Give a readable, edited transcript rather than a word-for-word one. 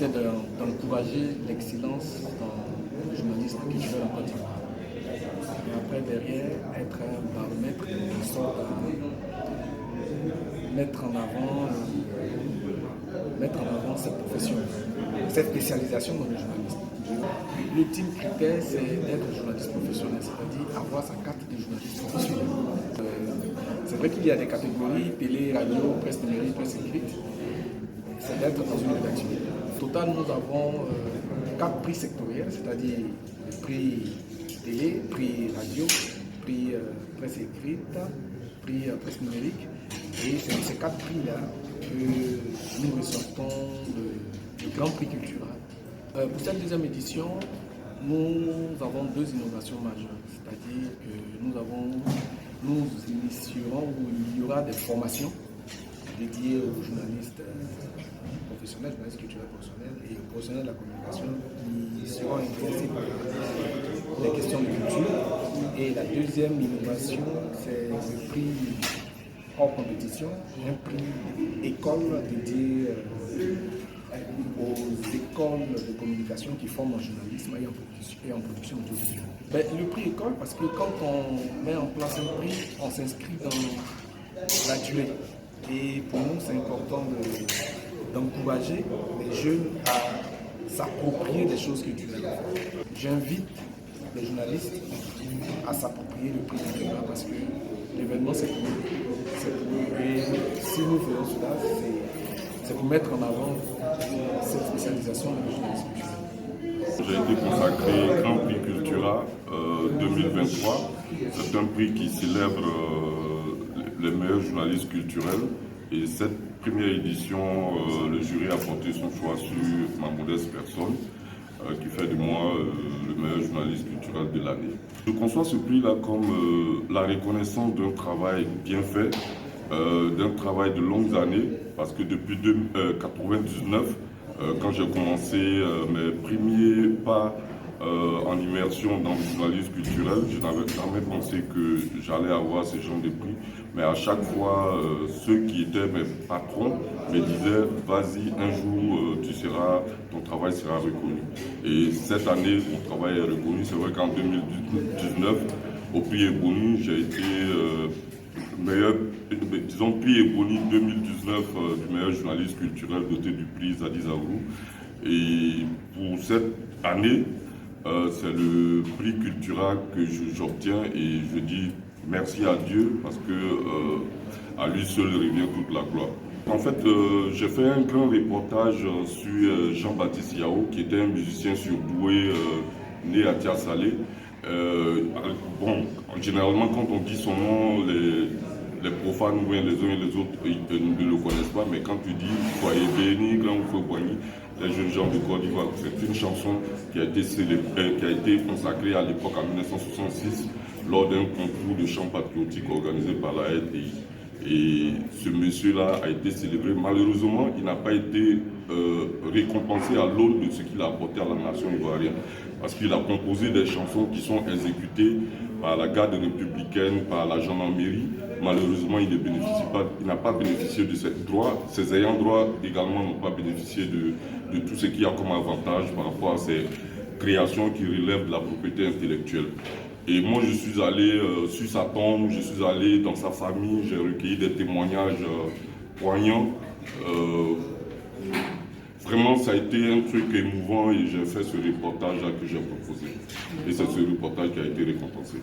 c'était d'encourager l'excellence dans le journalisme culturel en Côte d'Ivoire. Et après, derrière, être un baromètre qui sort mettre en avant cette profession, cette spécialisation dans le journalisme. L'ultime critère, c'est d'être journaliste professionnel, c'est-à-dire avoir sa carte de journaliste professionnel. C'est vrai qu'il y a des catégories, télé, radio, presse numérique, presse écrite, c'est d'être dans une rédaction. Au total, nous avons 4 prix sectoriels, c'est-à-dire le prix télé, prix radio, prix presse écrite, prix presse numérique. Et c'est ces 4 prix-là que nous ressortons le Grand Prix culturel. Pour cette deuxième édition, nous avons 2 innovations majeures, c'est-à-dire que nous initierons où il y aura des formations dédiées aux journalistes professionnels, journalistes culturels professionnels et aux professionnels de la communication qui seront intéressés par les questions de culture. Et la deuxième innovation, c'est le prix hors compétition, un prix école dédié aux écoles de communication qui forment en journalisme et en production audiovisuelle. Le prix école, parce que quand on met en place un prix, on s'inscrit dans la durée. Et pour nous, c'est important d'encourager les jeunes à s'approprier des choses culturelles. J'invite les journalistes à s'approprier le prix culturel parce que l'événement, c'est pour eux. Et si nous faisons cela, c'est pour mettre en avant cette spécialisation de journalisme culturel. J'ai été consacré Grand Prix Cultura 2023. C'est un prix qui célèbre les meilleurs journalistes culturels. Et cette première édition, le jury a porté son choix sur ma modeste personne, qui fait de moi le meilleur journaliste culturel de l'année. Je conçois ce prix-là comme la reconnaissance d'un travail bien fait, d'un travail de longues années, parce que depuis 1999, quand j'ai commencé mes premiers pas en immersion dans le journalisme culturel, je n'avais jamais pensé que j'allais avoir ce genre de prix. Mais à chaque fois, ceux qui étaient mes patrons me disaient « vas-y, un jour, ton travail sera reconnu ». Et cette année, mon travail est reconnu. C'est vrai qu'en 2019, au prix Ebony, j'ai été meilleur, disons prix Ebony 2019 du meilleur journaliste culturel doté du prix Zadi Zavrou. Et pour cette année, c'est le prix culturel que j'obtiens et je dis merci à Dieu parce que à lui seul revient toute la gloire. En fait, j'ai fait un grand reportage sur Jean-Baptiste Yao, qui était un musicien surdoué né à Tia-Salé. Bon, généralement, quand on dit son nom, les profanes ou bien les uns et les autres ils ne le connaissent pas, mais quand tu dis Soyez béni, grand ou feu poigny, les jeunes gens de Côte d'Ivoire, c'est une chanson qui a été consacrée à l'époque en 1966 lors d'un concours de chant patriotique organisé par la RDI. Et ce monsieur-là a été célébré. Malheureusement, il n'a pas été récompensé à l'aune de ce qu'il a apporté à la nation ivoirienne. Parce qu'il a composé des chansons qui sont exécutées par la garde républicaine, par la gendarmerie. Malheureusement, il n'a pas bénéficié de ces droits. Ses ayants droit également n'ont pas bénéficié de tout ce qu'il y a comme avantage par rapport à ces créations qui relèvent de la propriété intellectuelle. Et moi, je suis allé sur sa tombe, je suis allé dans sa famille, j'ai recueilli des témoignages poignants. Vraiment, ça a été un truc émouvant et j'ai fait ce reportage-là que j'ai proposé. Et c'est ce reportage qui a été récompensé.